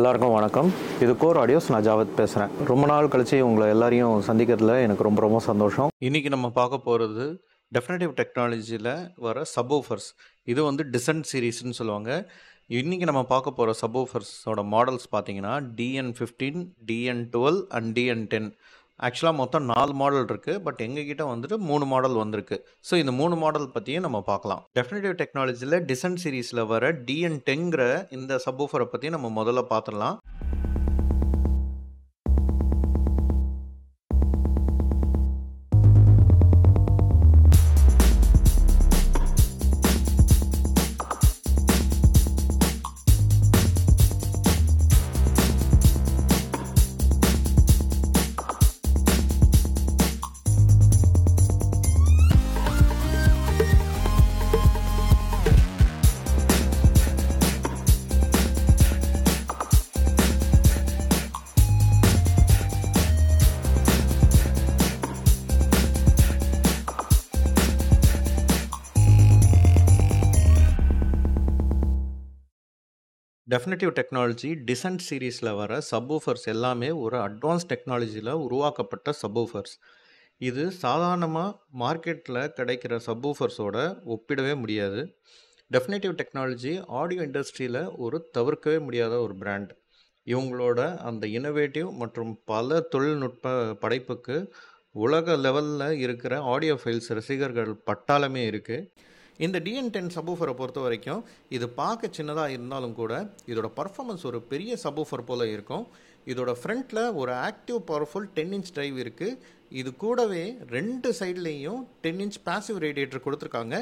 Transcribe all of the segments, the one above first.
எல்லாருக்கும் வணக்கம். இது கோர் ஆடியோஸ். நான் ஜாவத் பேசுகிறேன். ரொம்ப நாள் கழிச்சு உங்களை எல்லாரையும் சந்திக்கிறதுல எனக்கு ரொம்ப ரொம்ப சந்தோஷம். இன்றைக்கி நம்ம பார்க்க போகிறது டெஃபினிட்டிவ் டெக்னாலஜியில் வர சப்வூஃபர்ஸ். இது வந்து டிசன்ட் சீரீஸ்ன்னு சொல்லுவாங்க. இன்றைக்கி நம்ம பார்க்க போகிற சப்வூஃபர்ஸோட மாடல்ஸ் பார்த்தீங்கன்னா DN15, DN12 அண்ட் DN10. ஆக்சுவலாக மொத்தம் 4 மாடல் இருக்குது. பட் எங்ககிட்ட வந்துட்டு 3 மாடல் வந்திருக்கு. ஸோ இந்த 3 மாடல் பற்றியும் நம்ம பார்க்கலாம். டெஃபினிட்டிவ் டெக்னாலஜியில் டிசன்ட் சீரீஸில் வர DN10ங்கிற இந்த சப்வூஃபரை பற்றி நம்ம முதல்ல பார்த்துடலாம். டெஃபினிட்டிவ் டெக்னாலஜி டிசன்ட் சீரீஸில் வர சப்வூஃபர்ஸ் எல்லாமே ஒரு அட்வான்ஸ் டெக்னாலஜியில் உருவாக்கப்பட்ட சப்வூஃபர்ஸ். இது சாதாரணமாக மார்க்கெட்டில் கிடைக்கிற சப்வூஃபர்ஸோட ஒப்பிடவே முடியாது. டெஃபினிட்டிவ் டெக்னாலஜி ஆடியோ இண்டஸ்ட்ரியில் ஒரு தவிர்க்கவே முடியாத ஒரு பிராண்ட். இவங்களோட அந்த இன்னோவேட்டிவ் மற்றும் பல தொழில்நுட்ப படைப்புக்கு உலக லெவலில் இருக்கிற ஆடியோ ஃபைல்ஸ் ரசிகர்கள் பட்டாளமே இருக்குது. இந்த DN10 சப்வூஃபரை பொறுத்த வரைக்கும் இது பார்க்க சின்னதாக இருந்தாலும் கூட இதோட பர்ஃபார்மன்ஸ் ஒரு பெரிய சப்வூஃபர் போல் இருக்கும். இதோட ஃப்ரண்ட்டில் ஒரு ஆக்டிவ் பவர்ஃபுல் 10 இன்ச் டிரைவ் இருக்குது. இது கூடவே 2 சைட்லேயும் 10 இன்ச் பாசிவ் ரேடியேட்டர் கொடுத்துருக்காங்க.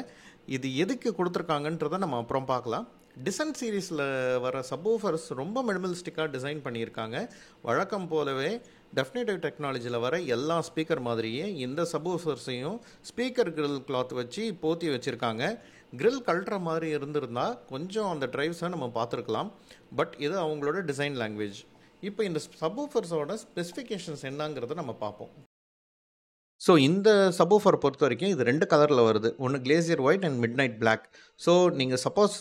இது எதுக்கு கொடுத்துருக்காங்கன்றதை நம்ம அப்புறம் பார்க்கலாம். டிசன்ட் சீரீஸில் வர சப்வூஃபர்ஸ் ரொம்ப மினிமலிஸ்டிக்காக டிசைன் பண்ணியிருக்காங்க. வழக்கம் போலவே டெஃபினிட்டிவ் டெக்னாலஜியில் வர எல்லா ஸ்பீக்கர் மாதிரியே இந்த சப்வூஃபர்ஸையும் ஸ்பீக்கர் கிரில் கிளாத் வச்சு போத்தி வச்சுருக்காங்க. கிரில் கழட்டுற மாதிரி இருந்திருந்தால் கொஞ்சம் அந்த ட்ரைவ்ஸை நம்ம பார்த்துருக்கலாம். பட் இது அவங்களோட டிசைன் லாங்குவேஜ். இப்போ இந்த சப்வூஃபர்ஸோட ஸ்பெசிஃபிகேஷன்ஸ் என்னங்கிறத நம்ம பார்ப்போம். ஸோ இந்த சப்வூஃபர் பொறுத்த வரைக்கும் இது 2 கலரில் வருது. ஒன்று glacier white and midnight black. So நீங்கள் சப்போஸ்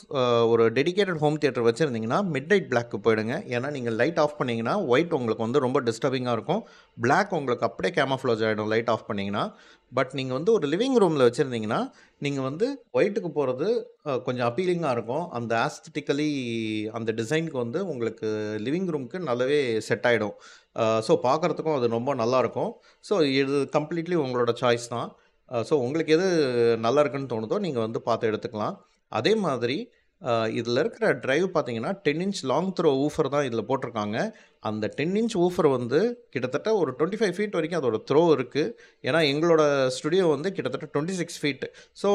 ஒரு டெடிகேட்டட் ஹோம் தியேட்டர் வச்சுருந்தீங்கன்னா மிட் நைட் பிளாக்கு போயிடுங்க. ஏன்னா நீங்கள் லைட் ஆஃப் பண்ணிங்கன்னா ஒயிட் உங்களுக்கு வந்து ரொம்ப டிஸ்டர்பிங்காக இருக்கும். பிளாக் உங்களுக்கு அப்படியே கேமஃப்ளாஜ் ஆகிடும் லைட் ஆஃப் பண்ணிங்கன்னா. பட் நீங்கள் வந்து ஒரு லிவிங் ரூமில் வச்சுருந்தீங்கன்னா நீங்கள் வந்து ஒயிட்டுக்கு போகிறது கொஞ்சம் அப்பீலிங்காக இருக்கும். அந்த ஆஸ்தட்டிக்கலி அந்த டிசைனுக்கு வந்து உங்களுக்கு லிவிங் ரூமுக்கு நல்லாவே செட் ஆகிடும். ஸோ பார்க்குறதுக்கும் அது ரொம்ப நல்லாயிருக்கும். ஸோ இது கம்ப்ளீட்லி உங்களோட சாய்ஸ் தான். ஸோ உங்களுக்கு எது நல்லா இருக்குன்னு தோணுதோ நீங்கள் வந்து பார்த்து எடுத்துக்கலாம். அதே மாதிரி இதில் இருக்கிற ட்ரைவ் பார்த்தீங்கன்னா 10 இன்ச் லாங் த்ரோ ஊஃபர் தான் இதில் போட்டிருக்காங்க. அந்த 10 இன்ச் ஊஃபர் வந்து கிட்டத்தட்ட ஒரு 25 ஃபீட் வரைக்கும் அதோட த்ரோ இருக்குது. ஏன்னா எங்களோட ஸ்டுடியோ வந்து கிட்டத்தட்ட 26 ஃபீட். ஸோ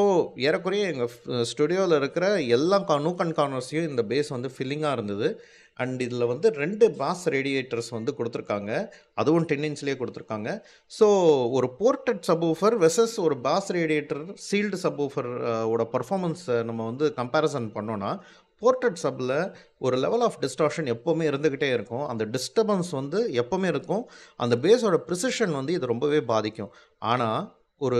ஏறக்குறைய எங்கள் ஸ்டுடியோவில் இருக்கிற எல்லா நூக் அண்ட் கார்னர்ஸையும் இந்த பேஸ் வந்து ஃபில்லிங்காக இருந்தது. அண்ட் இதில் வந்து 2 பாஸ் ரேடியேட்டர்ஸ் வந்து கொடுத்துருக்காங்க. அதுவும் 10 இன்ச்லேயே கொடுத்துருக்காங்க. ஸோ ஒரு போர்ட்டட் சப்வூஃபர் வெர்சஸ் ஒரு பாஸ் ரேடியேட்டர் சீல்டு சப்வூஃபர் ஓட பர்ஃபார்மன்ஸை நம்ம வந்து கம்பேரிசன் பண்ணோன்னா போர்ட்டட் சப்பில் ஒரு லெவல் ஆஃப் டிஸ்டார்ஷன் எப்போவுமே இருந்துக்கிட்டே இருக்கும். அந்த டிஸ்டர்பன்ஸ் வந்து எப்போவுமே இருக்கும். அந்த பேஸோட ப்ரிசிஷன் வந்து இது ரொம்பவே பாதிக்கும். ஆனால் ஒரு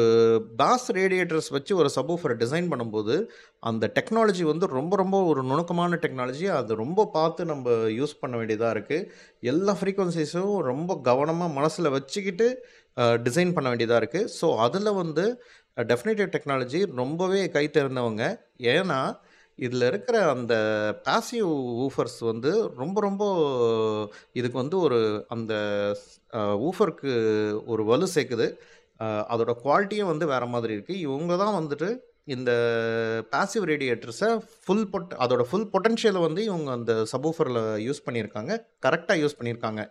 பாஸ் ரேடியேட்டர்ஸ் வச்சு ஒரு சப்வூஃபரை டிசைன் பண்ணும்போது அந்த டெக்னாலஜி வந்து ரொம்ப ரொம்ப ஒரு நுணுக்கமான டெக்னாலஜி. அது ரொம்ப பார்த்து நம்ம யூஸ் பண்ண வேண்டியதாக இருக்குது. எல்லா ஃப்ரீக்வன்சிஸும் ரொம்ப கவனமாக மனசில் வச்சுக்கிட்டு டிசைன் பண்ண வேண்டியதாக இருக்குது. ஸோ அதில் வந்து டெஃபினிட்டிவ் டெக்னாலஜி ரொம்பவே கை தேர்ந்தவங்க. ஏன்னா இதில் இருக்கிற அந்த பாசிவ் ஊஃபர்ஸ் வந்து ரொம்ப ரொம்ப இதுக்கு வந்து ஒரு அந்த ஊஃபருக்கு ஒரு வலு சேர்க்குது. அதோட குவாலிட்டியும் வந்து வேறு மாதிரி இருக்குது. இவங்க தான் வந்துட்டு இந்த பாசிவ் ரேடியேட்டர்ஸை அதோட ஃபுல் பொட்டன்ஷியலை வந்து இவங்க அந்த சப்வூஃபரில் யூஸ் பண்ணியிருக்காங்க. கரெக்டாக யூஸ் பண்ணியிருக்காங்க.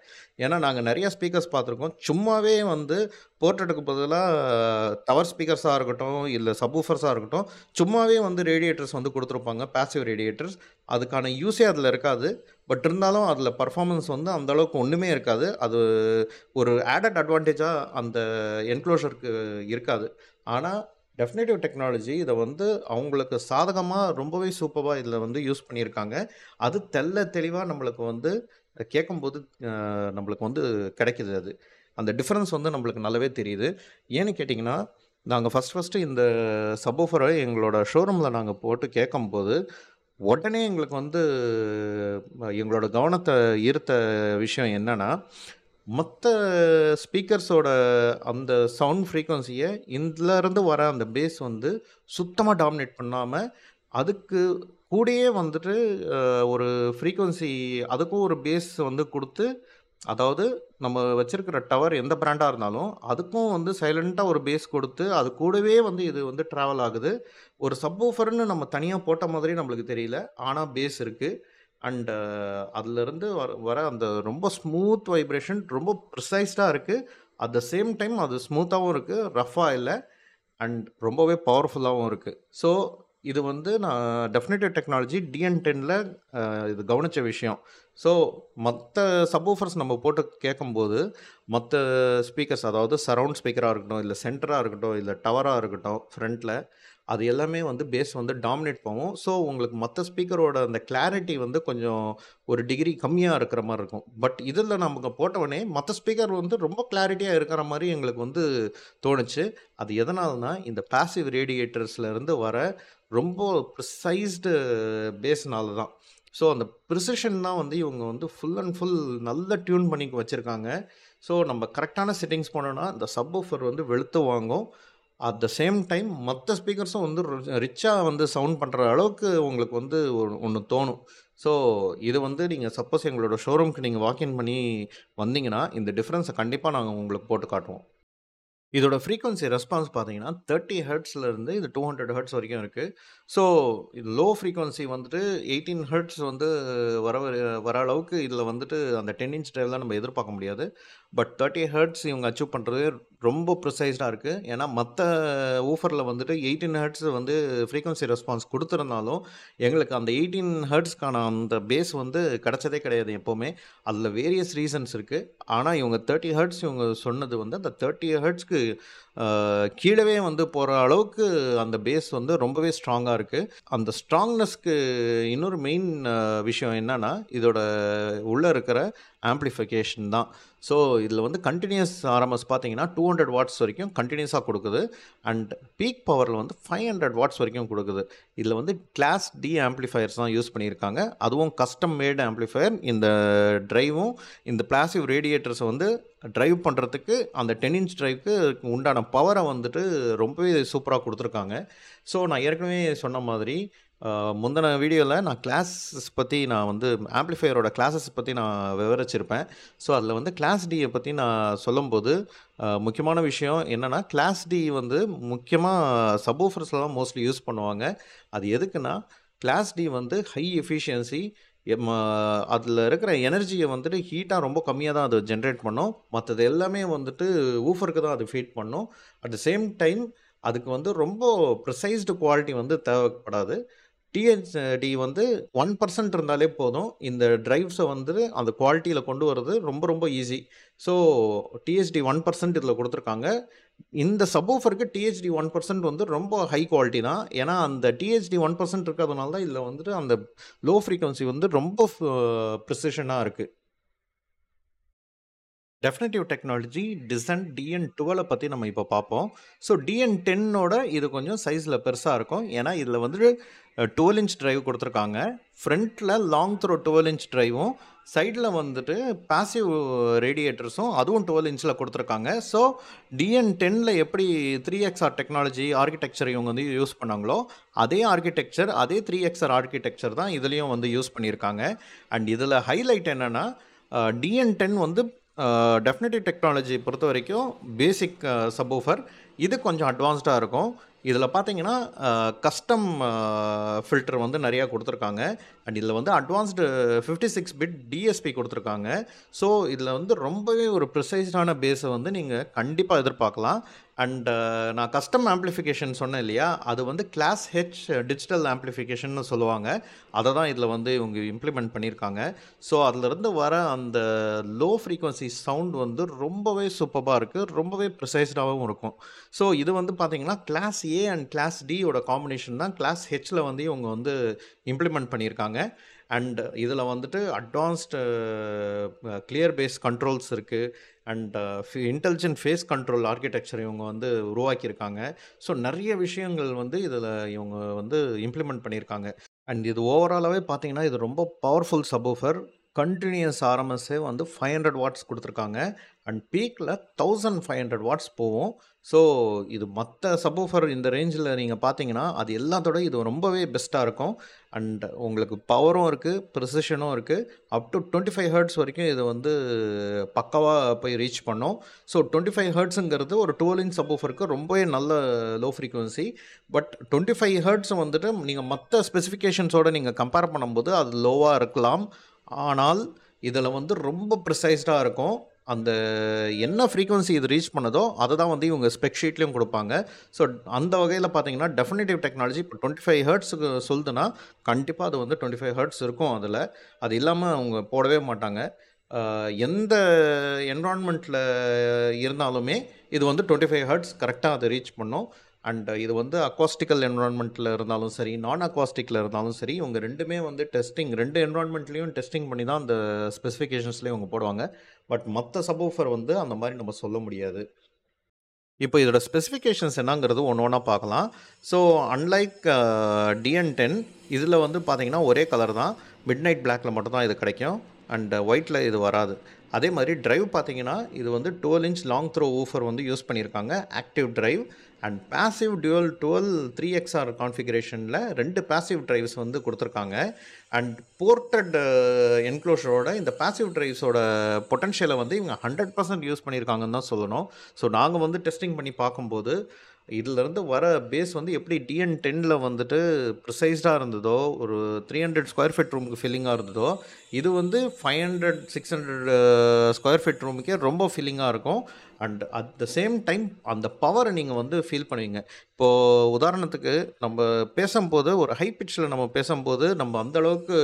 ஏன்னா நாங்கள் நிறையா ஸ்பீக்கர்ஸ் பார்த்துருக்கோம். சும்மாவே வந்து போர்ட்ரேட்டுக்கு பதிலாக டவர் ஸ்பீக்கர்ஸாக இருக்கட்டும் இல்லை சப்வூஃபர்ஸாக இருக்கட்டும் சும்மாவே வந்து ரேடியேட்டர்ஸ் வந்து கொடுத்துருப்பாங்க, பாசிவ் ரேடியேட்டர்ஸ். அதுக்கான யூஸே அதில் இருக்காது. பட் இருந்தாலும் அதில் பர்ஃபார்மன்ஸ் வந்து அந்தளவுக்கு ஒன்றுமே இருக்காது. அது ஒரு ஆடட் அட்வான்டேஜாக அந்த என்க்ளோஷருக்கு இருக்காது. ஆனால் டெஃபினிட்டிவ் டெக்னாலஜி இதை வந்து அவங்களுக்கு சாதகமாக ரொம்பவே சூப்பராக இதில் வந்து யூஸ் பண்ணியிருக்காங்க. அது தெளிவாக நம்மளுக்கு வந்து கேட்கும்போது நம்மளுக்கு வந்து கிடைக்கிது. அது அந்த டிஃப்ரென்ஸ் வந்து நம்மளுக்கு நல்லாவே தெரியுது. ஏன்னு கேட்டிங்கன்னா நாங்கள் ஃபஸ்ட்டு இந்த சப்வூஃபரை எங்களோட ஷோரூமில் நாங்கள் போட்டு கேட்கும்போது உடனே எங்களுக்கு வந்து எங்களோட கவனத்தை ஈர்த்த விஷயம் என்னன்னா, மற்ற ஸ்பீக்கர்ஸோட அந்த சவுண்ட் ஃப்ரீக்வன்சியை இதுலேருந்து வர அந்த பேஸ் வந்து சுத்தமாக டாமினேட் பண்ணாமல், அதுக்கு கூடயே வந்துட்டு ஒரு ஃப்ரீக்வன்சி அதுக்கும் ஒரு பேஸ் வந்து கொடுத்து, அதாவது நம்ம வச்சிருக்கிற டவர் எந்த பிராண்டாக இருந்தாலும் அதுக்கும் வந்து சைலண்ட்டாக ஒரு பேஸ் கொடுத்து அது கூடவே வந்து இது வந்து ட்ராவல் ஆகுது. ஒரு சப்வூஃபர்னு நம்ம தனியாக போட்ட மாதிரி நம்மளுக்கு தெரியல, ஆனால் பேஸ் இருக்குது. அண்ட் அதுலேருந்து வர அந்த ரொம்ப ஸ்மூத் வைப்ரேஷன் ரொம்ப ப்ரிசைஸ்டாக இருக்குது. அட் த சேம் டைம் அது ஸ்மூத்தாகவும் இருக்குது, ரஃபாக இல்லை, அண்ட் ரொம்பவே பவர்ஃபுல்லாகவும் இருக்குது. ஸோ இது வந்து நான் டெஃபினிட்டிவ் டெக்னாலஜி DN10ல் இது கவனித்த விஷயம். ஸோ மற்ற சப்வூஃபர்ஸ் நம்ம போட்டு கேட்கும்போது, மற்ற ஸ்பீக்கர்ஸ் அதாவது சரவுண்ட் ஸ்பீக்கராக இருக்கட்டும், இல்லை சென்டராக இருக்கட்டும், இல்லை டவராக இருக்கட்டும் ஃப்ரண்ட்டில், அது எல்லாமே வந்து பேஸ் வந்து டாமினேட் போகும். ஸோ உங்களுக்கு மற்ற ஸ்பீக்கரோட அந்த கிளாரிட்டி வந்து கொஞ்சம் ஒரு டிகிரி கம்மியாக இருக்கிற மாதிரி இருக்கும். பட் இதில் நமக்கு போட்டவொடனே மற்ற ஸ்பீக்கர் வந்து ரொம்ப கிளாரிட்டியாக இருக்கிற மாதிரி எங்களுக்கு வந்து தோணுச்சு. அது எதனால்னா, இந்த பாசிவ் ரேடியேட்டர்ஸ்லேருந்து வர ரொம்ப ப்ரிசைஸ்டு பேஸ்னால தான். ஸோ அந்த ப்ரிசிஷன் தான் வந்து இவங்க வந்து ஃபுல் அண்ட் ஃபுல் நல்ல டியூன் பண்ணி வச்சுருக்காங்க. ஸோ நம்ம கரெக்டான செட்டிங்ஸ் பண்ணோன்னா இந்த சப்வூஃபர் வந்து வெளுத்து வாங்கும். அட் த சேம் டைம் மற்ற ஸ்பீக்கர்ஸும் வந்து ரிச்சாக வந்து சவுண்ட் பண்ணுற அளவுக்கு உங்களுக்கு வந்து ஒன்று தோணும். ஸோ இது வந்து நீங்கள் சப்போஸ் எங்களோட ஷோரூம்க்கு நீங்கள் வாக்இன் பண்ணி வந்தீங்கன்னா, இந்த டிஃப்ரென்ஸை கண்டிப்பாக நாங்கள் உங்களுக்கு போட்டு காட்டுவோம். இதோட ஃப்ரீக்வன்சி ரெஸ்பான்ஸ் பார்த்தீங்கன்னா 30 ஹெர்ட்ஸ்லேருந்து இது 200 ஹெர்ட்ஸ் வரைக்கும் இருக்குது. ஸோ இது லோ ஃப்ரீக்வன்சி வந்துட்டு 18 ஹெர்ட்ஸ் வந்து வர வர அளவுக்கு இதில் வந்துட்டு அந்த 10 இன்ச் டிரைவ்லாம் நம்ம எதிர்பார்க்க முடியாது. பட் 30 ஹெர்ட்ஸ் இவங்க அச்சீவ் பண்ணுறது ரொம்ப ப்ரிசைஸ்டாக இருக்குது. ஏன்னா மற்ற ஊஃபரில் வந்துட்டு 18 ஹெர்ட்ஸ் வந்து ஃப்ரீக்வன்சி ரெஸ்பான்ஸ் கொடுத்துருந்தாலும் எங்களுக்கு அந்த 18 ஹெர்ட்ஸ்க்கான அந்த பேஸ் வந்து கிடச்சதே கிடையாது எப்போவுமே. அதில் வேரியஸ் ரீசன்ஸ் இருக்குது. ஆனால் இவங்க 30 ஹெர்ட்ஸ் இவங்க சொன்னது வந்து அந்த 30 ஹெர்ட்ஸ்க்கு கீழவே வந்து போகிற அளவுக்கு அந்த பேஸ் வந்து ரொம்பவே ஸ்ட்ராங்காக இருக்குது. அந்த ஸ்ட்ராங்னஸ்க்கு இன்னொரு மெயின் விஷயம் என்னன்னா, இதோட உள்ளே இருக்கிற ஆம்ப்ளிஃபிகேஷன் தான். ஸோ இதில் வந்து கண்டினியூஸ் ஆர்எம்எஸ் பார்த்தீங்கன்னா 200 வாட்ஸ் வரைக்கும் கண்டினியூஸாக கொடுக்குது. அண்ட் பீக் பவரில் வந்து 500 வாட்ஸ் வரைக்கும் கொடுக்குது. இதில் வந்து கிளாஸ் டி ஆம்ப்ளிஃபயர்ஸ் தான் யூஸ் பண்ணியிருக்காங்க. அதுவும் கஸ்டம் மேட் ஆம்ப்ளிஃபயர். இந்த ட்ரைவும் இந்த பாசிவ் ரேடியேட்டர்ஸை வந்து ட்ரைவ் பண்ணுறதுக்கு அந்த 10 இன்ச் ட்ரைவ்க்கு உண்டான பவரை வந்துட்டு ரொம்பவே சூப்பராக கொடுத்துருக்காங்க. ஸோ நான் ஏற்கனவே சொன்ன மாதிரி முந்தின வீடியோவில் நான் கிளாஸஸ் பற்றி நான் வந்து ஆம்ப்ளிஃபையரோட கிளாஸஸ் பற்றி நான் விவரிச்சிருப்பேன். ஸோ அதில் வந்து கிளாஸ் டியை பற்றி நான் சொல்லும்போது முக்கியமான விஷயம் என்னென்னா, கிளாஸ் டி வந்து முக்கியமாக சப்வூஃபர்ஸ்லாம் மோஸ்ட்லி யூஸ் பண்ணுவாங்க. அது எதுக்குன்னா, கிளாஸ் டி வந்து ஹை எஃபிஷியன்சி, அதில் இருக்கிற எனர்ஜியை வந்துட்டு ஹீட்டாக ரொம்ப கம்மியாக தான் அது ஜென்ரேட் பண்ணும். மற்றது எல்லாமே வந்துட்டு ஊஃபருக்கு தான் அது ஃபீட் பண்ணும். அட் த சேம் டைம் அதுக்கு வந்து ரொம்ப ப்ரிசைஸ்டு குவாலிட்டி வந்து தேவைப்படாது. டிஹெச்டி வந்து 1% இருந்தாலே போதும். இந்த டிரைவ்ஸை வந்து அந்த குவாலிட்டியில் கொண்டு வரது ரொம்ப ரொம்ப ஈஸி. ஸோ டிஹெச்டி 1% இதில் கொடுத்துருக்காங்க. இந்த சப்வூஃபருக்கு டிஹெச்டி 1% வந்து ரொம்ப ஹை குவாலிட்டி தான். ஏன்னா அந்த டிஹெச்டி 1% இருக்கிறதுனால தான் இதில் வந்துட்டு அந்த லோ ஃப்ரீக்வன்சி வந்து ரொம்ப ப்ரிசிஷனாக இருக்குது. டெஃபினிட்டிவ் டெக்னாலஜி டிசன்ட் DN12 பற்றி நம்ம இப்போ பார்ப்போம். ஸோ DN10ஓட இது கொஞ்சம் சைஸில் பெருசாக இருக்கும். ஏன்னா இதில் வந்துட்டு 12 இன்ச் டிரைவ் கொடுத்துருக்காங்க. ஃப்ரண்ட்டில் லாங் த்ரோ 12 இன்ச் டிரைவும், சைடில் வந்துட்டு பாசிவ் ரேடியேட்டர்ஸும் அதுவும் 12 இன்ச்சில் கொடுத்துருக்காங்க. ஸோ DN10ல் எப்படி 3XR டெக்னாலஜி ஆர்கிடெக்சர் இவங்க வந்து யூஸ் பண்ணாங்களோ, அதே ஆர்கிடெக்சர், அதே 3XR ஆர்கிடெக்சர் தான் இதுலேயும் வந்து யூஸ் பண்ணியிருக்காங்க. அண்ட் இதில் ஹைலைட் என்னென்னா, DN10 வந்து டெஃபினிட்டிவ் டெக்னாலஜி பொறுத்த வரைக்கும் பேசிக் சப்வூஃபர். இது கொஞ்சம் அட்வான்ஸ்டாக இருக்கும். இதில் பார்த்தீங்கன்னா கஸ்டம் ஃபில்டர் வந்து நிறையா கொடுத்துருக்காங்க. அண்ட் இதில் வந்து அட்வான்ஸ்டு 56 பிட் டிஎஸ்பி கொடுத்துருக்காங்க. ஸோ இதில் வந்து ரொம்பவே ஒரு ப்ரிசைஸ்டான பேஸை வந்து நீங்கள் கண்டிப்பாக எதிர்பார்க்கலாம். அண்ட் நான் கஸ்டம் ஆம்ப்ளிஃபிகேஷன் சொன்னேன் இல்லையா, அது வந்து கிளாஸ் ஹெச் டிஜிட்டல் ஆம்ப்ளிஃபிகேஷன் சொல்லுவாங்க. அதை தான் இதில் வந்து இவங்க இம்ப்ளிமெண்ட் பண்ணியிருக்காங்க. ஸோ அதிலிருந்து வர அந்த லோ ஃப்ரீக்வன்சி சவுண்ட் வந்து ரொம்பவே சூப்பராக இருக்குது, ரொம்பவே ப்ரிசைஸ்டாகவும் இருக்கும். ஸோ இது வந்து பார்த்தீங்கன்னா கிளாஸ் ஏ அண்ட் கிளாஸ் டியோட காம்பினேஷன் தான் கிளாஸ் ஹெச்சில் வந்து இவங்க வந்து இம்ப்ளிமெண்ட் பண்ணியிருக்காங்க. அண்ட் இதில் வந்துட்டு அட்வான்ஸ்டு கிளியர் பேஸ் கண்ட்ரோல்ஸ் இருக்குது. And intelligent phase control architecture இவங்க வந்து உருவாக்கியிருக்காங்க. ஸோ நிறைய விஷயங்கள் வந்து இதில் இவங்க வந்து இம்ப்ளிமெண்ட் பண்ணியிருக்காங்க. அண்ட் இது ஓவராலாகவே பார்த்தீங்கன்னா இது ரொம்ப பவர்ஃபுல் சப்வூஃபர். கண்டினியூஸ் ஆர்எம்எஸ்ஸே வந்து 500 வாட்ஸ் கொடுத்துருக்காங்க. அண்ட் பீக்கில் 1500 வாட்ஸ் போகும். ஸோ இது மற்ற சப்வூஃபர் இந்த ரேஞ்சில் நீங்கள் பார்த்தீங்கன்னா அது எல்லாத்தோட இது ரொம்பவே பெஸ்ட்டாக இருக்கும். அண்ட் உங்களுக்கு பவரும் இருக்குது, ப்ரிசிஷனும் இருக்குது. அப் டு 25 ஹெர்ட்ஸ் வரைக்கும் இது வந்து பக்காவாக போய் ரீச் பண்ணோம். ஸோ 25 ஹெர்ட்ஸுங்கிறது ஒரு 12 இன்ச் சப்வூஃபருக்கு ரொம்பவே நல்ல லோ ஃப்ரீக்குவன்சி. பட் 25 ஹெர்ட்ஸ் வந்துட்டு நீங்கள் மற்ற ஸ்பெசிஃபிகேஷன்ஸோடு நீங்கள் கம்பேர் பண்ணும்போது அது லோவாக இருக்கலாம். ஆனால் இதில் வந்து ரொம்ப ப்ரிசைஸ்டாக இருக்கும். அந்த என்ன ஃப்ரீக்வன்சி இது ரீச் பண்ணதோ அதை தான் வந்து இவங்க ஸ்பெக் ஷீட்லேயும் கொடுப்பாங்க. ஸோ அந்த வகையில் பார்த்தீங்கன்னா டெஃபினிட்டிவ் டெக்னாலஜி இப்போ 25 ஹெர்ட்ஸுக்கு சொல்லுதுன்னா கண்டிப்பாக அது வந்து 25 ஹெர்ட்ஸ் இருக்கும். அதில் அது இல்லாமல் அவங்க போடவே மாட்டாங்க. எந்த என்விரான்மெண்ட்டில் இருந்தாலுமே இது வந்து 25 ஹெர்ட்ஸ் கரெக்டாக அதை ரீச் பண்ணும். அண்ட் இது வந்து அக்வாஸ்டிக்கல் என்விரான்மெண்ட்டில் இருந்தாலும் சரி, நான் அக்வாஸ்டிக்கில் இருந்தாலும் சரி, இவங்க ரெண்டுமே வந்து டெஸ்டிங், ரெண்டு என்விரான்மெண்ட்லேயும் டெஸ்டிங் பண்ணி தான் அந்த ஸ்பெசிஃபிகேஷன்ஸ்லேயும் இவங்க போடுவாங்க. பட் மற்ற சப்வூஃபர் வந்து அந்த மாதிரி நம்ம சொல்ல முடியாது. இப்போ இதோட ஸ்பெசிஃபிகேஷன்ஸ் என்னங்கிறது ஒன்று ஒன்றா பார்க்கலாம். ஸோ அன்லைக் DN10 இதில் வந்து பார்த்தீங்கன்னா ஒரே கலர் தான், மிட் நைட் பிளாக்கில் மட்டும்தான் இது கிடைக்கும். அண்ட் ஒயிட்டில் இது வராது. அதே மாதிரி ட்ரைவ் பார்த்தீங்கன்னா இது வந்து 12 இன்ச் லாங் த்ரோ ஊஃபர் வந்து யூஸ் பண்ணியிருக்காங்க, active drive. And passive dual 12 3XR கான்ஃபிகரேஷனில் 2 passive drives வந்து கொடுத்துருக்காங்க. அண்ட் போர்ட்டட் என்க்ளோஷரோட இந்த பேசிவ் ட்ரைவ்ஸோட பொட்டன்ஷியலை வந்து இவங்க 100% யூஸ் பண்ணியிருக்காங்கன்னு தான் சொல்லணும். ஸோ நாங்கள் வந்து டெஸ்டிங் பண்ணி பார்க்கும்போது இதிலேருந்து வர பேஸ் வந்து எப்படி DN10 வந்துட்டு ப்ரிசைஸ்டாக இருந்ததோ, ஒரு 300 ஸ்கொயர் ஃபீட் ரூமுக்கு ஃபில்லிங்காக இருந்ததோ, இது வந்து 500 600 ஸ்கொயர் ஃபீட் ரூமுக்கே ரொம்ப ஃபில்லிங்காக இருக்கும். And at the same time அந்த பவரை நீங்கள் வந்து ஃபீல் பண்ணுவீங்க. இப்போது உதாரணத்துக்கு நம்ம பேசும்போது ஒரு ஹை பிட்சில் நம்ம பேசும்போது நம்ம அந்தளவுக்கு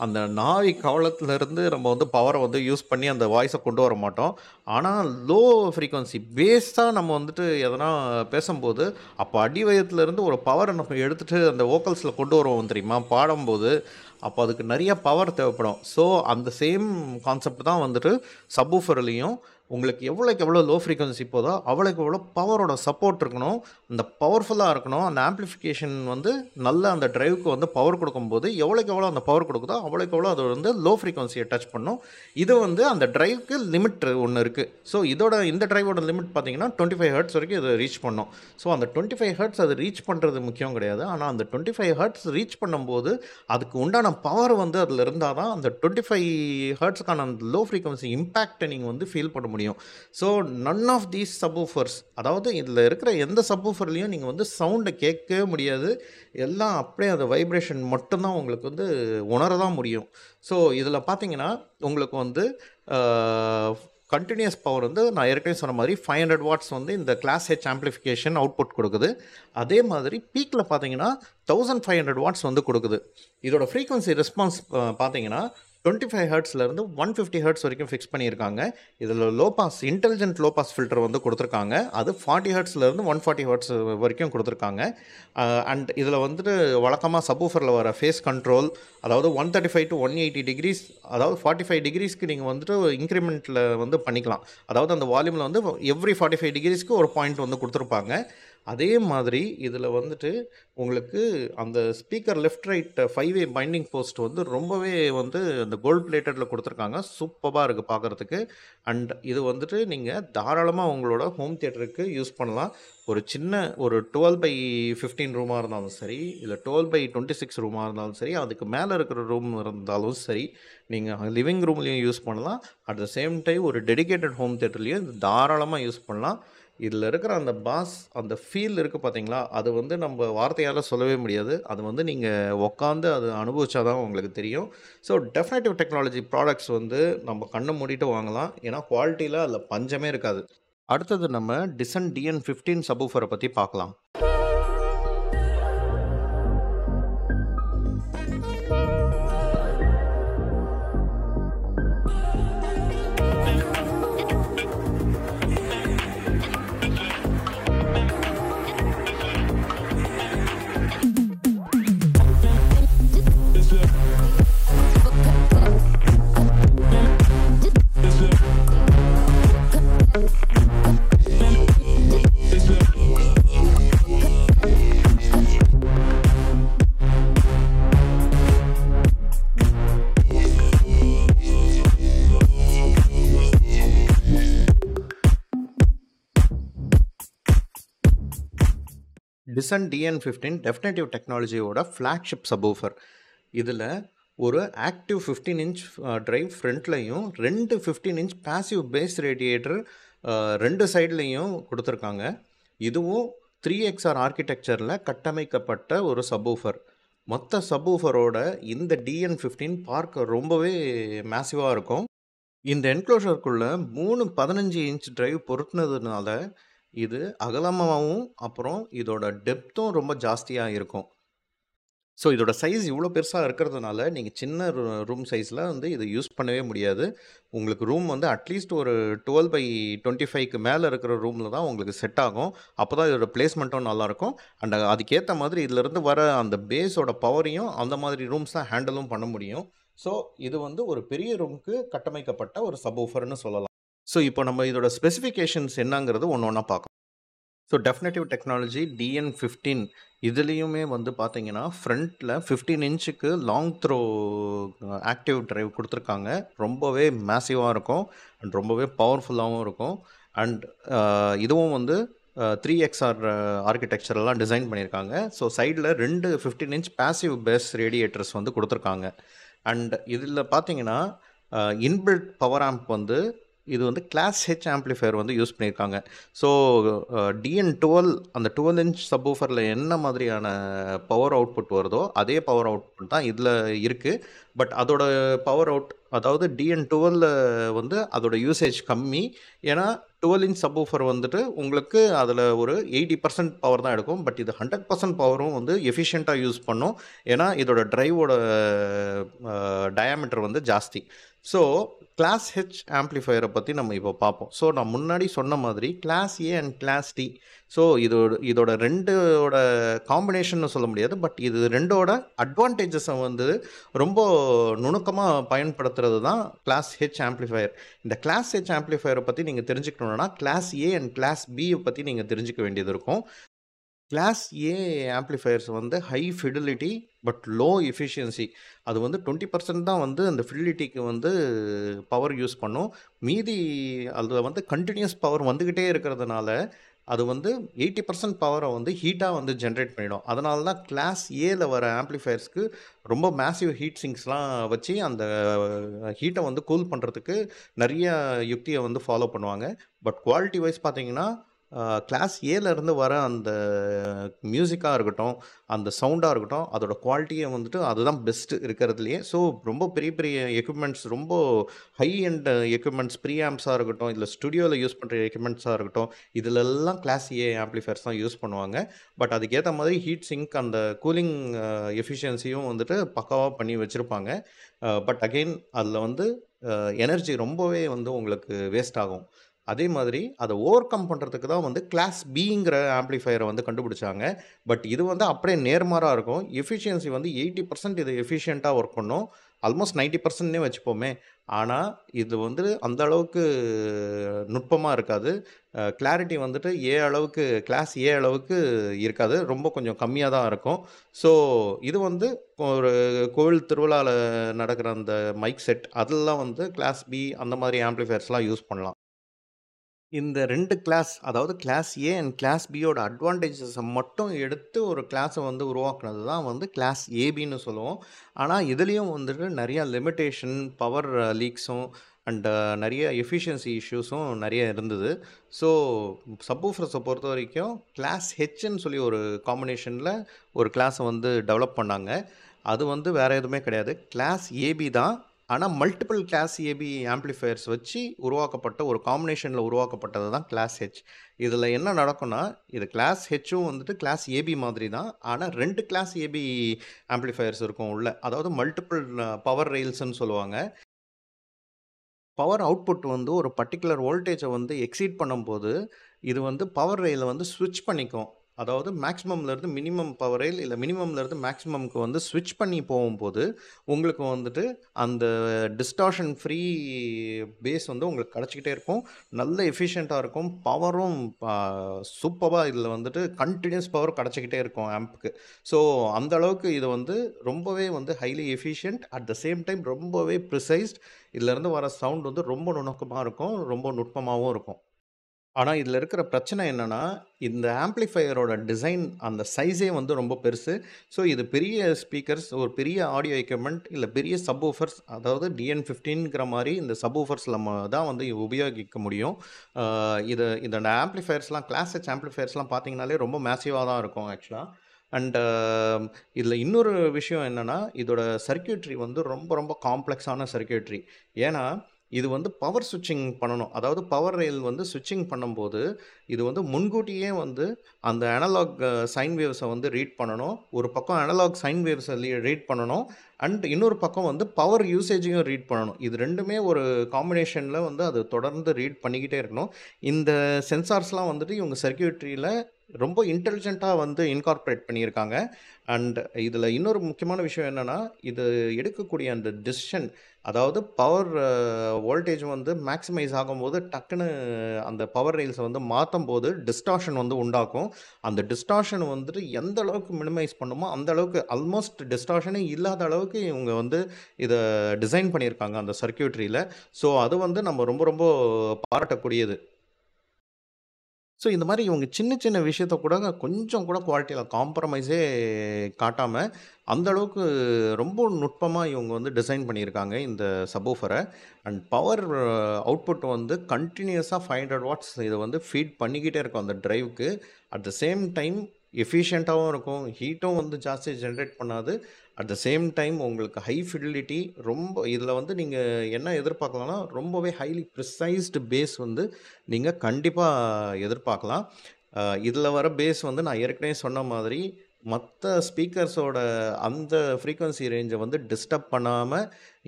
அந்த நாவி கவலத்துலேருந்து நம்ம வந்து பவரை வந்து யூஸ் பண்ணி அந்த வாய்ஸை கொண்டு வர மாட்டோம். ஆனால் லோ ஃப்ரீக்வன்சி பேஸாக நம்ம வந்துட்டு எதனா பேசும்போது அப்போ அடிவயத்துலேருந்து ஒரு பவரை நம்ம எடுத்துகிட்டு அந்த வோக்கல்ஸில் கொண்டு வருவோம் தெரியுமா பாடும்போது. அப்போ அதுக்கு நிறைய பவர் தேவைப்படும். ஸோ அந்த சேம் கான்செப்ட் தான் வந்துட்டு சப்வூஃபர்லேயும் உங்களுக்கு எவ்வளோக்கு எவ்வளோ லோ ஃப்ரீக்வன்சி போதோ அவ்வளோக்கு எவ்வளோ பவரோட சப்போர்ட் இருக்கணும், அந்த பவர்ஃபுல்லாக இருக்கணும். அந்த ஆம்ப்ளிஃபிகேஷன் வந்து நல்ல அந்த ட்ரைவுக்கு வந்து பவர் கொடுக்கும்போது எவ்வளோக்கு எவ்வளோ அந்த பவர் கொடுக்குதோ அவ்வளோக்கு எவ்வளோ அது வந்து லோ ஃப்ரீக்வன்சியை டச் பண்ணும். இது வந்து அந்த ட்ரைவுக்கு லிமிட் ஒன்று இருக்குது. ஸோ இந்த ட்ரைவோட லிமிட் பார்த்தீங்கன்னா 25 ஹெர்ட்ஸ் வரைக்கும் இதை ரீச் பண்ணும். ஸோ அந்த 25 ஹெர்ட்ஸ் அது ரீச் பண்ணுறது முக்கியம் கிடையாது. ஆனால் அந்த 25 ஹெர்ட்ஸ் ரீச் பண்ணும்போது அதுக்கு உண்டான பவர் வந்து அதில் இருந்தால் தான் அந்த 25 ஹெர்ட்ஸுக்கான அந்த லோ ஃப்ரீக்வன்சி இம்பேக்டை நீங்கள் வந்து ஃபீல் பண்ண முடியும். So none of these subwoofers, அதாவது இதில் இருக்கிற எந்த சப்வூஃபர்லையும் நீங்கள் வந்து சவுண்டை கேட்கவே முடியாது. எல்லாம் அப்படியே அந்த வைப்ரேஷன் மட்டும்தான் உங்களுக்கு வந்து உணரதான் முடியும். ஸோ இதில் பார்த்தீங்கன்னா உங்களுக்கு வந்து கண்டினியூஸ் பவர் வந்து நான் ஏற்கனவே சொன்ன மாதிரி 500 வாட்ஸ் வந்து இந்த கிளாஸ் ஹெச் ஆம்ப்ளிஃபிகேஷன் அவுட்புட் கொடுக்குது. அதே மாதிரி பீக்கில் பார்த்தீங்கன்னா 1500 வாட்ஸ் வந்து கொடுக்குது. இதோட ஃப்ரீக்வன்சி ரெஸ்பான்ஸ் பார்த்தீங்கன்னா 25 ஹெர்ட்ஸ்லேருந்து 150 ஹெர்ட்ஸ் வரைக்கும் ஃபிக்ஸ் பண்ணியிருக்காங்க. இதில் low pass intelligent low pass filter வந்து கொடுத்துருக்காங்க. அது 40 ஹெர்ட்ஸ்லேருந்து 140 ஹெர்ட்ஸ் வரைக்கும் கொடுத்துருக்காங்க. அண்ட் இதில் வந்துட்டு வழக்கமாக சப்வூஃபரில் வர ஃபேஸ் கண்ட்ரோல், அதாவது 135 to 180 டிகிரிஸ், அதாவது 45 டிகிரிஸ்க்கு நீங்கள் வந்துட்டு இன்க்ரிமெண்ட்டில் வந்து பண்ணிக்கலாம். அதாவது அந்த வால்யூமில் வந்து எவ்ரி 45 டிகிரிஸ்க்கு ஒரு பாயிண்ட் வந்து கொடுத்துருப்பாங்க. அதே மாதிரி இதில் வந்துட்டு உங்களுக்கு அந்த speaker left right 5-way binding post வந்து ரொம்பவே வந்து அந்த கோல்ட் பிளேட்டடில் கொடுத்துருக்காங்க. சூப்பராக இருக்குது பார்க்குறதுக்கு. அண்ட் இது வந்துட்டு நீங்கள் தாராளமாக உங்களோட ஹோம் தியேட்டருக்கு யூஸ் பண்ணலாம். ஒரு சின்ன ஒரு 12x15 ரூமாக இருந்தாலும் சரி, இல்லை 12x26 ரூமாக இருந்தாலும் சரி, அதுக்கு மேலே இருக்கிற ரூம் இருந்தாலும் சரி, நீங்கள் லிவிங் ரூம்லேயும் யூஸ் பண்ணலாம். அட் த சேம் டைம் ஒரு டெடிகேட்டட் ஹோம் தியேட்டர்லேயும் தாராளமாக யூஸ் பண்ணலாம். இதில் இருக்கிற அந்த பாஸ், அந்த ஃபீல் இருக்குது பார்த்தீங்களா, அது வந்து நம்ம வார்த்தையால் சொல்லவே முடியாது. அது வந்து நீங்கள் உக்காந்து அது அனுபவிச்சா தான் உங்களுக்கு தெரியும். ஸோ டெஃபினிட்டிவ் டெக்னாலஜி ப்ராடக்ட்ஸ் வந்து நம்ம கண்ணை மூடிட்டு வாங்கலாம். ஏன்னா குவாலிட்டியில் அதில் பஞ்சமே இருக்காது. அடுத்தது நம்ம டிசன் DN15 சப்வூஃபரை பற்றி பார்க்கலாம். டிசன் DN15 டெஃபினிட்டிவ் டெக்னாலஜியோட ஃப்ளாக்ஷிப் சப்வூஃபர். இதில் ஒரு ஆக்டிவ் 15 இன்ச் டிரைவ் ஃப்ரண்ட்லையும் 2 15 இன்ச் பாசிவ் பேஸ் ரேடியேட்டர் 2 சைட்லேயும் கொடுத்துருக்காங்க. இதுவும் 3XR ஆர்கிடெக்சரில் கட்டமைக்கப்பட்ட ஒரு சப்வூஃபர். மொத்த சப்வூஃபரோட இந்த DN15 பார்க்க ரொம்பவே மேசிவாக இருக்கும். இந்த என்க்ளோஷருக்குள்ள 3 15 இன்ச் டிரைவ் பொருத்தினதுனால இது அகலமாகவும் அப்புறம் இதோட டெப்த்தும் ரொம்ப ஜாஸ்தியாக இருக்கும். ஸோ இதோட சைஸ் இவ்வளோ பெருசாக இருக்கிறதுனால நீங்கள் சின்ன ரூம் சைஸில் வந்து இதை யூஸ் பண்ணவே முடியாது. உங்களுக்கு ரூம் வந்து அட்லீஸ்ட் ஒரு 12x25க்கு மேலே இருக்கிற ரூமில் தான் உங்களுக்கு செட் ஆகும். அப்போ தான் இதோட பிளேஸ்மெண்ட்டும் நல்லாயிருக்கும். அண்ட் அதுக்கேற்ற மாதிரி இதிலிருந்து வர அந்த பேஸோட பவரையும் அந்த மாதிரி ரூம்ஸ் தான் ஹேண்டிலும் பண்ண முடியும். ஸோ இது வந்து ஒரு பெரிய ரூமுக்கு கட்டமைக்கப்பட்ட ஒரு சப்வூஃபர்னு சொல்லலாம். ஸோ இப்போ நம்ம இதோட ஸ்பெசிஃபிகேஷன்ஸ் என்னங்கிறது ஒன்று ஒன்றா பார்க்கலாம். ஸோ டெஃபினிட்டிவ் டெக்னாலஜி DN15 இதுலேயுமே வந்து பார்த்தீங்கன்னா ஃப்ரண்ட்டில் 15 இன்ச்சுக்கு லாங் த்ரோ ஆக்டிவ் டிரைவ் கொடுத்துருக்காங்க. ரொம்பவே மேசிவாக இருக்கும் அண்ட் ரொம்பவே பவர்ஃபுல்லாகவும் இருக்கும். அண்ட் இதுவும் வந்து 3XR ஆர்கிடெக்சரெல்லாம் டிசைன் பண்ணியிருக்காங்க. ஸோ சைடில் 2 15 இன்ச் பாசிவ் பேஸ் ரேடியேட்டர்ஸ் வந்து கொடுத்துருக்காங்க. அண்ட் இதில் பார்த்தீங்கன்னா இன்பில்ட் பவர் ஆம்ப் வந்து இது வந்து கிளாஸ் ஹெச் ஆம்ப்ளிஃபையர் வந்து யூஸ் பண்ணியிருக்காங்க. ஸோ DN12 அந்த 12 இன்ச் சப்வூஃபரில் என்ன மாதிரியான பவர் அவுட்புட் வருதோ அதே பவர் அவுட்புட் தான் இதில் இருக்குது. பட் அதோட பவர் அவுட் அதாவது DN12 வந்து அதோட யூசேஜ் கம்மி. ஏன்னா 12 இன்ச் சப்வூஃபர் வந்துட்டு உங்களுக்கு அதில் ஒரு 80% பவர் தான் எடுக்கும். பட் இது 100% பவரும் வந்து எஃபிஷியண்ட்டாக யூஸ் பண்ணும். ஏன்னா இதோட டிரைவோட டயாமீட்டர் வந்து ஜாஸ்தி. ஸோ கிளாஸ் ஹெச் ஆம்ப்ளிஃபையரை பற்றி நம்ம இப்போ பார்ப்போம். ஸோ நான் முன்னாடி சொன்ன மாதிரி class A and class D. So இதோட ரெண்டோட காம்பினேஷன் சொல்ல முடியாது. பட் இது ரெண்டோட அட்வான்டேஜஸை வந்து ரொம்ப நுணுக்கமாக பயன்படுத்துறது தான் கிளாஸ் ஹெச் ஆம்ப்ளிஃபையர். இந்த கிளாஸ் ஹெச் ஆம்ப்ளிஃபையரை பற்றி நீங்கள் தெரிஞ்சுக்கணுன்னா கிளாஸ் ஏ அண்ட் கிளாஸ் பியை பற்றி நீங்கள் தெரிஞ்சுக்க வேண்டியது இருக்கும். கிளாஸ் ஏ ஆம்ப்ளிஃபையர்ஸ் வந்து high fidelity but low efficiency. அது வந்து 20% தான் வந்து அந்த ஃபிடிலிட்டிக்கு வந்து பவர் யூஸ் பண்ணும். மீதி அதில் வந்து கண்டினியூஸ் பவர் வந்துக்கிட்டே இருக்கிறதுனால அது வந்து 80% பவரை வந்து ஹீட்டாக வந்து ஜென்ரேட் பண்ணிடும். அதனால தான் கிளாஸ் ஏல வர ஆம்ப்ளிஃபையர்ஸ்க்கு ரொம்ப மேசிவ் ஹீட் சிங்க்ஸ்லாம் வச்சு அந்த ஹீட்டை வந்து கூல் பண்ணுறதுக்கு நிறைய யுக்தியை வந்து ஃபாலோ பண்ணுவாங்க. பட் குவாலிட்டி வைஸ் பார்த்தீங்கன்னா கிளாஸ் ஏலேருந்து வர அந்த மியூசிக்காக இருக்கட்டும், அந்த சவுண்டாக இருக்கட்டும், அதோட குவாலிட்டியை வந்துட்டு அதுதான் பெஸ்ட்டு இருக்கிறதுலையே. ஸோ ரொம்ப பெரிய பெரிய எக்யூப்மெண்ட்ஸ், ரொம்ப ஹை எண்ட் எக்யூப்மெண்ட்ஸ், ப்ரீ ஆம்ப்ஸாக இருக்கட்டும், இல்லை ஸ்டுடியோவில் யூஸ் பண்ணுற எக்யூப்மெண்ட்ஸாக இருக்கட்டும், இதிலெல்லாம் கிளாஸ் ஏ ஆம்ப்ளிஃபையர்ஸ் தான் யூஸ் பண்ணுவாங்க. பட் அதுக்கேற்ற மாதிரி ஹீட் சிங்க் அந்த கூலிங் எஃபிஷியன்சியும் வந்துட்டு பக்காவாக பண்ணி வச்சுருப்பாங்க. பட் அகெயின் அதில் வந்து எனர்ஜி ரொம்பவே வந்து உங்களுக்கு வேஸ்ட் ஆகும். அதே மாதிரி அதை ஓவர் கம் பண்ணுறதுக்கு தான் வந்து கிளாஸ் பிங்கிற ஆம்ப்ளிஃபையரை வந்து கண்டுபிடிச்சாங்க. பட் இது வந்து அப்படியே நேர்மாறாக இருக்கும். எஃபிஷியன்சி வந்து 80% இது எஃபிஷியண்ட்டாக ஒர்க் பண்ணும். ஆல்மோஸ்ட் 90%னே வச்சுப்போமே. ஆனால் இது வந்து அந்த அளவுக்கு நுட்பமாக இருக்காது. கிளாரிட்டி வந்துட்டு கிளாஸ் ஏ அளவுக்கு இருக்காது. ரொம்ப கொஞ்சம் கம்மியாக தான் இருக்கும். ஸோ இது வந்து ஒரு கோவில் திருவிழாவில் நடக்கிற அந்த மைக் செட் அதெல்லாம் வந்து கிளாஸ் பி அந்த மாதிரி ஆம்ப்ளிஃபையர்ஸ்லாம் யூஸ் பண்ணலாம். இந்த 2 கிளாஸ் அதாவது கிளாஸ் ஏ அண்ட் கிளாஸ் பியோட அட்வான்டேஜஸை மட்டும் எடுத்து ஒரு கிளாஸை வந்து உருவாக்குனது தான் வந்து கிளாஸ் ஏபின்னு சொல்லுவோம். ஆனால் இதுலேயும் வந்துட்டு நிறையா லிமிட்டேஷன், பவர் லீக்ஸும் அண்ட் நிறைய எஃபிஷியன்சி இஷ்யூஸும் நிறைய இருந்தது. ஸோ சப்வூஃபர்ஸை பொறுத்த வரைக்கும் கிளாஸ் ஹெச்ன்னு சொல்லி ஒரு காம்பினேஷனில் ஒரு கிளாஸை வந்து டெவலப் பண்ணாங்க. அது வந்து வேறு எதுவுமே கிடையாது, கிளாஸ் ஏபி தான். ஆனால் மல்டிபிள் கிளாஸ் ஏபி ஆம்ப்ளிஃபையர்ஸ் வச்சு உருவாக்கப்பட்ட ஒரு காம்பினேஷனில் உருவாக்கப்பட்டது தான் கிளாஸ் ஹெச். இதில் என்ன நடக்கும்னா இது கிளாஸ் ஹெச்சும் வந்துட்டு கிளாஸ் ஏபி மாதிரி தான். ஆனால் 2 கிளாஸ் ஏபி ஆம்ப்ளிஃபையர்ஸ் இருக்கும் உள்ள. அதாவது மல்டிபிள் பவர் ரெயில்ஸ்ன்னு சொல்லுவாங்க. பவர் அவுட்புட் வந்து ஒரு பர்ட்டிகுலர் வோல்டேஜை வந்து எக்ஸீட் பண்ணும்போது இது வந்து பவர் ரெயிலை வந்து ஸ்விட்ச் பண்ணிக்கும். அதாவது மேக்ஸிமம்லேருந்து மினிமம் பவர் ரெயில் இல்லை மினிமம்லேருந்து மேக்ஸிமம்க்கு வந்து ஸ்விட்ச் பண்ணி போகும்போது உங்களுக்கு வந்துட்டு அந்த டிஸ்டார்ஷன் ஃப்ரீ பேஸ் வந்து உங்களுக்கு கிடச்சிக்கிட்டே இருக்கும். நல்ல எஃபிஷியண்ட்டாக இருக்கும். பவரும் சூப்பராக இதில் வந்துட்டு கண்டினியூஸ் பவர் கிடச்சிக்கிட்டே இருக்கும் ஆம்புக்கு. ஸோ அந்த அளவுக்கு இது வந்து ரொம்பவே வந்து highly efficient, at the same time ரொம்பவே ப்ரிசைஸ்ட். இதிலேருந்து வர சவுண்ட் வந்து ரொம்ப நுணுக்கமாக இருக்கும், ரொம்ப நுட்பமாகவும் இருக்கும். ஆனா, இதில இருக்கிற பிரச்சனை என்னன்னா, இந்த ஆம்பிளிஃபையரோட டிசைன் அந்த சைஸே வந்து ரொம்ப பெருசு. ஸோ, இது பெரிய ஸ்பீக்கர்ஸ், ஒரு பெரிய ஆடியோ எக்யூப்மென்ட், இல்ல பெரிய சப்வூஃபர்ஸ், அதாவது DN15ங்கிற மாரி இந்த சப்வூஃபர்ஸ் நம்ம தான் வந்து உபயோகிக்க முடியும். அ இது இதோட ஆம்பிளிஃபையர்ஸ்லாம் கிளாஸ் ஹெச் ஆம்பிளிஃபையர்ஸ்லாம் பார்த்தீங்கனாலே ரொம்ப மேசிவா தான் இருக்கும் ஆக்சுவலா. அண்ட் இதில இன்னொரு விஷயம் என்னன்னா, இதோட சர்க்யூட்ரி வந்து ரொம்ப ரொம்ப காம்ப்ளெக்ஸான சர்க்யூட்ரி. ஏன்னா, இது வந்து பவர் ஸ்விட்சிங் பண்ணணும். அதாவது பவர் ரெயில் வந்து ஸ்விட்சிங் பண்ணும்போது, இது வந்து முன்கூட்டியே வந்து அந்த அனலாக் சைன் வேவ்ஸ வந்து ரீட் பண்ணணும். ஒரு பக்கம் அனலாக் சைன் வேவ்ஸ ரீட் பண்ணணும். அண்ட் இன்னொரு பக்கம் வந்து பவர் யூசேஜையும் ரீட் பண்ணணும். இது 2மே ஒரு காம்பினேஷன்ல வந்து அது தொடர்ந்து ரீட் பண்ணிக்கிட்டே இருக்கணும். இந்த சென்சார்ஸ்லாம் வந்துட்டு இவங்க சர்க்யூட்ரியில ரொம்ப இன்டெலிஜென்ட்டா வந்து இன்கார்ப்பரேட் பண்ணியிருக்காங்க. அண்ட் இதில இன்னொரு முக்கியமான விஷயம் என்னன்னா, இது எடுக்கக்கூடிய அந்த டிசிஷன், அதாவது பவர் வோல்டேஜ் வந்து மேக்ஸிமைஸ் ஆகும்போது டக்குன்னு அந்த பவர் ரெயில்ஸ வந்து மாத்தும்போது டிஸ்டார்ஷன் வந்து உண்டாக்கும். அந்த டிஸ்டார்ஷன் வந்துட்டு எந்த அளவுக்கு மினிமைஸ் பண்ணுமோ, அந்த அளவுக்கு ஆல்மோஸ்ட் டிஸ்டார்ஷனே இல்லாத அளவுக்கு இவங்க வந்து இத டிசைன் பண்ணியிருக்காங்க அந்த சர்க்யூட்ரியில. ஸோ, அது வந்து நம்ம ரொம்ப ரொம்ப பாராட்டக்கூடியது. ஸோ, இந்த மாரி இவங்க சின்ன சின்ன விஷயத்த கூட கொஞ்சம் கூட குவாலிட்டியில காம்ப்ரமைஸே காட்டாம, அந்த அளவுக்கு ரொம்ப நுட்பமா இவங்க வந்து டிசைன் பண்ணியிருக்காங்க இந்த சப்வூஃபர. அண்ட் பவர் அவுட்புட் வந்து கன்டினியூஸா 500 வாட்ஸ் இத வந்து ஃபீட் பண்ணிக்கிட்டே இருக்கும் அந்த டிரைவ்க்கு. அட் த சேம் டைம் எஃபிஷியன்ட்டாவும் இருக்கும். ஹீட்டும் வந்து ஜாஸ்தி ஜெனரேட் பண்ணாது. அட் த சேம் டைம் உங்களுக்கு ஹை ஃபிடிலிட்டி, ரொம்ப இதில வந்து நீங்க என்ன எதிர்பார்க்கலாம்னா, ரொம்பவே ஹைலி ப்ரிசைஸ்டு பேஸ் வந்து நீங்க கண்டிப்பா எதிர்பார்க்கலாம். இதில வர பேஸ் வந்து நான் ஏற்கனவே சொன்ன மாதிரி, மத்த ஸ்பீக்கர்ஸோட அந்த ஃப்ரீக்வன்சி ரேஞ்ச வந்து டிஸ்டர்ப் பண்ணாம,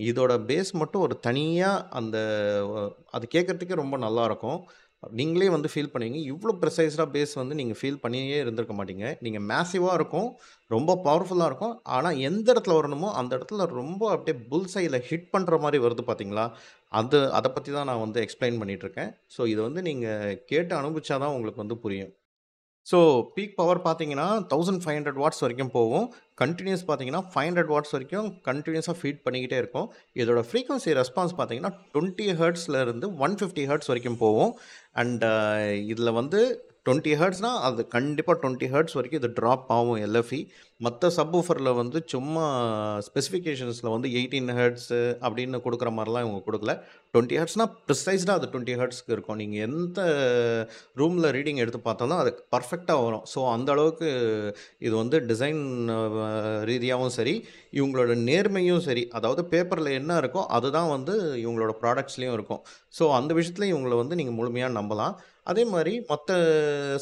இதோட பேஸ் மட்டும் ஒரு தனியா அந்த அது கேட்கறதுக்கே ரொம்ப நல்லாருக்கும். நீங்களே வந்து ஃபீல் பண்ணுவீங்க. இவ்ளோ ப்ரிசைஸ்டா பேஸ் வந்து நீங்க ஃபீல் பண்ணியே இருந்திருக்க மாட்டீங்க. நீங்க மேசிவா இருக்கும். ரொம்ப பவர்ஃபுல்லா இருக்கும். ஆனா, எந்த இடத்துல வரணுமோ, அந்த இடத்துல ரொம்ப அப்படியே புல்ஸ் ஐல ஹிட் பண்ற மாரி வருது பார்த்தீங்களா? அத பத்தி தான் நான் வந்து எக்ஸ்ப்ளைன் பண்ணிட்டுருக்கேன். ஸோ, இத வந்து நீங்க கேட்டு அனுபவிச்சா தான் உங்களுக்கு வந்து புரியும். ஸோ, பீக் பவர் பார்த்தீங்கன்னா, 1500 வாட்ஸ் வரைக்கும் போகும். கன்டினியூஸ் பார்த்தீங்கன்னா, 500 வாட்ஸ் வரைக்கும் கன்டினியூஸா ஃபீட் பண்ணிக்கிட்டே இருக்கும். இதோட ஃப்ரீக்வன்சி ரெஸ்பான்ஸ் பார்த்தீங்கன்னா, 20 ஹெர்ட்ஸ்ல இருந்து 150 ஹெர்ட்ஸ் வரைக்கும் போகும். அண்ட் இதில வந்து 20 ஹெர்ட்ஸ்னா, அது கண்டிப்பா 20 ஹெர்ட்ஸ் வரைக்கும் இது ட்ராப் ஆகும் எல்எஃப்இ. மத்த சப்வூஃபர்ல வந்து சும்மா ஸ்பெசிஃபிகேஷன்ஸ்ல வந்து 18 ஹெர்ட்ஸு அப்படின்னு குடுக்குற மாரிலாம் இவங்க குடுக்கல. 20 ஹெர்ட்ஸ்னா ப்ரிசைஸ்டா அது 20 ஹெர்ட்ஸ்க்கு இருக்கும். நீங்க எந்த ரூம்ல ரீடிங் எடுத்து பார்த்தாலும் அது பர்ஃபெக்ட்டா வரும். ஸோ, அந்த அளவுக்கு இது வந்து டிசைன் ரீதியாவும் சரி, இவங்களோட நேர்மையும் சரி, அதாவது பேப்பர்ல என்ன இருக்கோ, அதுதான் வந்து இவங்களோட ப்ராடக்ட்ஸ்லயும் இருக்கும். ஸோ, அந்த விஷயத்துல இவங்கள வந்து நீங்க முழுமையா நம்பலாம். அதே மாரி மத்த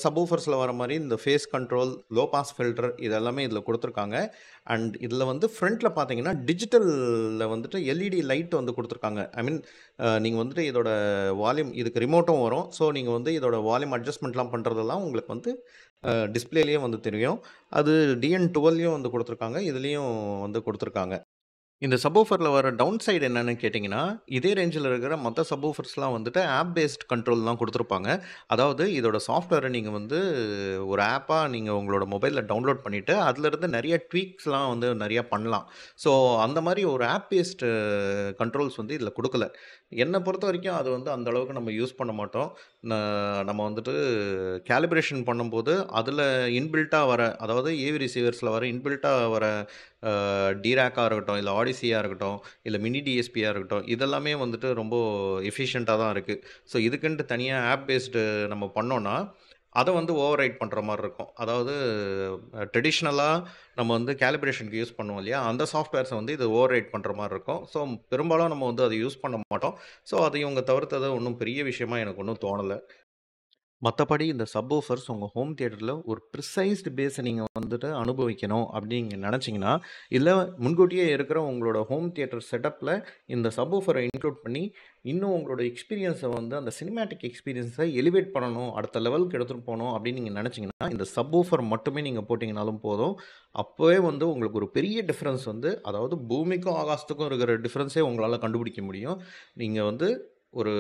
சப்வூஃபர்ஸ்ல வர மாரி இந்த phase control, low pass filter இது எல்லாமே இதில குடுத்துருக்காங்க. அண்ட் இதில வந்து ஃப்ரண்ட்ல பார்த்தீங்கன்னா, டிஜிட்டல்ல வந்துட்டு எல்இடி லைட் வந்து குடுத்துருக்காங்க. ஐ மீன் நீங்க வந்துட்டு இதோட வால்யூம் இதுக்கு ரிமோட்டும் வரும். ஸோ, நீங்க வந்து இதோட வால்யூம் அட்ஜஸ்ட்மென்ட்லாம் பண்றதெல்லாம் உங்களுக்கு வந்து டிஸ்ப்ளேலயே வந்து தெரியும். அது DN12லயும் வந்து குடுத்துருக்காங்க. இதுலயும் வந்து குடுத்துருக்காங்க. இந்த சப்வூஃபர்ல வர டவுன் சைடு என்னன்னு கேட்டிங்கன்னா, இதே ரேஞ்சில இருக்கிற மத்த சப்வூஃபர்ஸ்லாம் வந்துட்டு ஆப் பேஸ்ட் கண்ட்ரோல் தான் குடுத்துருப்பாங்க. அதாவது இதோட சாஃப்ட்வேர நீங்க வந்து ஒரு ஆப்பா நீங்க உங்களோட மொபைல்ல டவுன்லோட் பண்ணிட்டு, அதிலிருந்து நெறைய ட்வீக்ஸ்லாம் வந்து நெறைய பண்ணலாம். ஸோ, அந்த மாரி ஒரு ஆப் பேஸ்ட் கண்ட்ரோல்ஸ் வந்து இதில குடுக்கல. என்ன பொறுத்தவரைக்கும் அது வந்து அந்த அளவுக்கு நம்ம யூஸ் பண்ண மாட்டோம். ந நம்ம வந்துட்டு கேலிப்ரேஷன் பண்ணும்போது, அதில இன்பில்ட்டா வர அதாவது ஏவி ரிசீவர்ஸ்ல வர இன்பில்ட்டா வர டிராக்கா இருக்கட்டும், இல்ல ஆடிசியா இருக்கட்டும், இல்ல மினி டிஎஸ்பியா இருக்கட்டும், இதெல்லாமே வந்துட்டு ரொம்ப எஃபிஷியன்ட்டா தான் இருக்கு. ஸோ, இதுக்குன்ட்டு தனியா ஆப் பேஸ்டு நம்ம பண்ணோம்னா, அத வந்து ஓவர் ரைட் பண்ற மாரி இருக்கும். அதாவது ட்ரெடிஷ்னலா நம்ம வந்து கேலிப்ரேஷனுக்கு யூஸ் பண்ணுவோம் இல்லையா? அந்த சாஃப்ட்வேர்ஸ வந்து இது ஓவர் ரைட் பண்ற மாரி இருக்கும். ஸோ, பெரும்பாலும் நம்ம வந்து அத யூஸ் பண்ண மாட்டோம். ஸோ, அத இவங்க தவிர்த்தது ஒண்ணும் பெரிய விஷயமா எனக்கு ஒண்ணும் தோணல. மத்தபடி இந்த சப்வூஃபர்ஸ் உங்க ஹோம் தியேட்டர்ல ஒரு ப்ரிசைஸ்டு பேஸ நீங்க வந்துட்டு அனுபவிக்கணும் அப்படின்னு நீங்க நெனச்சீங்கன்னா, இல்ல முன்கூட்டியே இருக்கிற உங்களோட ஹோம் தியேட்டர் செட்டப்ல இந்த சப்வூஃபர இன்க்ளூட் பண்ணி, இன்னும் உங்களோட எக்ஸ்பீரியன்ஸ வந்து அந்த சினிமேட்டிக் எக்ஸ்பீரியன்ஸ எலிவேட் பண்ணணும், அடுத்த லெவலுக்கு எடுத்துட்டு போணும் அப்படின்னு நீங்க நெனச்சீங்கன்னா, இந்த சப்வூஃபர் மட்டுமே நீங்க போட்டீங்கனாலும் போதும். அப்பவே வந்து உங்களுக்கு ஒரு பெரிய டிஃபரன்ஸ் வந்து அதாவது பூமிக்கும், ஆகாசத்துக்கும் இருக்கிற டிஃபரன்ஸே உங்களால கண்டுபிடிக்க முடியும். நீங்க வந்து ஒரு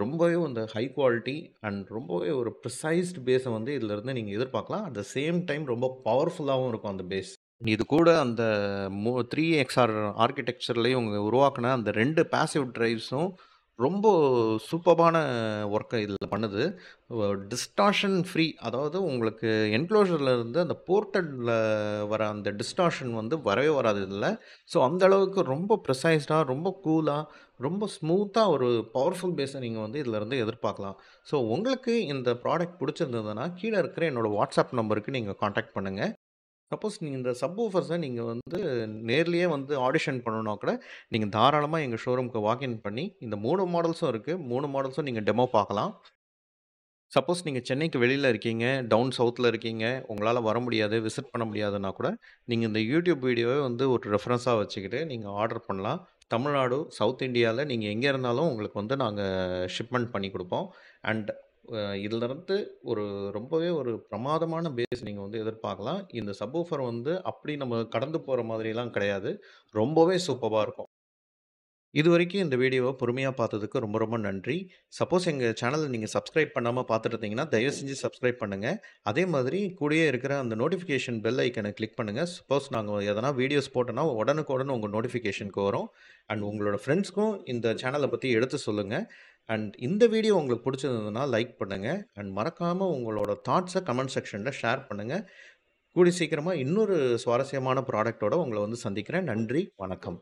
ரொம்பவே அந்த ஹை குவாலிட்டி அண்ட் ரொம்பவே ஒரு ப்ரிசைஸ்டு பேஸ வந்து இதிலிருந்து நீங்க எதிர்பார்க்கலாம். அட் த சேம் டைம் ரொம்ப பவர்ஃபுல்லாவும் இருக்கும் அந்த பேஸ். இது கூட அந்த 3 எக்ஸ்ஆர் ஆர்க்கிடெக்சர்லயும் இவங்க உருவாக்குன அந்த 2 பாசிவ் டிரைவ்ஸும் ரொம்ப சூப்பர்பான ஒர்க்க இதில பண்ணுது. டிஸ்டார்ஷன் ஃப்ரீ அதாவது உங்களுக்கு என்க்ளோஷர்ல இருந்து அந்த போர்ட்டட்ல வர அந்த டிஸ்டார்ஷன் வந்து வரவே வராது இதில. ஸோ அந்த அளவுக்கு ரொம்ப ப்ரிசைஸ்டா, ரொம்ப கூலா, ரொம்ப ஸ்மூத்தா ஒரு பவர்ஃபுல் பேஸ நீங்க வந்து இதிலருந்து எதிர்பார்க்கலாம். ஸோ உங்களுக்கு இந்த ப்ராடக்ட் புடிச்சிருந்ததுன்னா, கீழ இருக்கிற என்னோட வாட்ஸ்அப் நம்பருக்கு நீங்க கான்டாக்ட் பண்ணுங்க. சப்போஸ் நீங்க இந்த சப்வூஃபர்ஸ நீங்க வந்து நேர்லயே வந்து ஆடிஷன் பண்ணணும்னா கூட, நீங்க தாராளமா எங்க ஷோரூம்க்கு வாக்கின் பண்ணி, இந்த 3 மாடல்ஸும் இருக்கு. 3 மாடல்ஸும் நீங்க டெமோ பார்க்கலாம். சப்போஸ் நீங்க சென்னைக்கு வெளியில இருக்கீங்க, டவுன் சவுத்ல இருக்கீங்க, உங்களால வர முடியாது, விசிட் பண்ண முடியாதுன்னா கூட, நீங்க இந்த யூடியூப் வீடியோவ வந்து ஒரு ரெஃபரன்ஸா வச்சுக்கிட்டு நீங்க ஆர்டர் பண்ணலாம். தமிழ்நாடு, சவுத் இந்தியால நீங்க எங்க இருந்தாலும் உங்களுக்கு வந்து நாங்க ஷிப்மெண்ட் பண்ணி குடுப்போம். அண்ட் இதிலருந்து ஒரு ரொம்பவே ஒரு பிரமாதமான பேஸ் நீங்க வந்து எதிர்பார்க்கலாம். இந்த சப்வூஃபர் வந்து அப்படி நம்ம கடந்து போற மாதிரிலாம் கிடையாது. ரொம்பவே சூப்பர்பா இருக்கும். இதுவரைக்கும் இந்த வீடியோவ பொறுமையா பார்த்ததுக்கு ரொம்ப ரொம்ப நன்றி. சப்போஸ் எங்க சேனல நீங்க சப்ஸ்கிரைப் பண்ணாம பார்த்துட்டு இருந்தீங்கன்னா, தயவு செஞ்சு சப்ஸ்கிரைப் பண்ணுங்க. அதே மாதிரி கூடயே இருக்கிற அந்த நோட்டிஃபிகேஷன் பெல் ஐகான கிளிக் பண்ணுங்க. சப்போஸ் நாங்க எதனா வீடியோஸ் போட்டோம்னா, உடனுக்குடன் உங்க நோட்டிஃபிகேஷனுக்கு வரும். அண்ட் உங்களோட ஃப்ரெண்ட்ஸ்க்கும் இந்த சேனல பத்தி எடுத்து சொல்லுங்க. அண்ட் இந்த வீடியோ உங்களுக்கு பிடிச்சிருந்ததுன்னா லைக் பண்ணுங்க. அண்ட் மறக்காம உங்களோட தாட்ஸ கமெண்ட் செக்ஷன்ல ஷேர் பண்ணுங்க. கூடிய சீக்கிரமா இன்னொரு சுவாரஸ்யமான ப்ராடக்ட்டோட உங்கள வந்து சந்திக்கிறேன். நன்றி, வணக்கம்.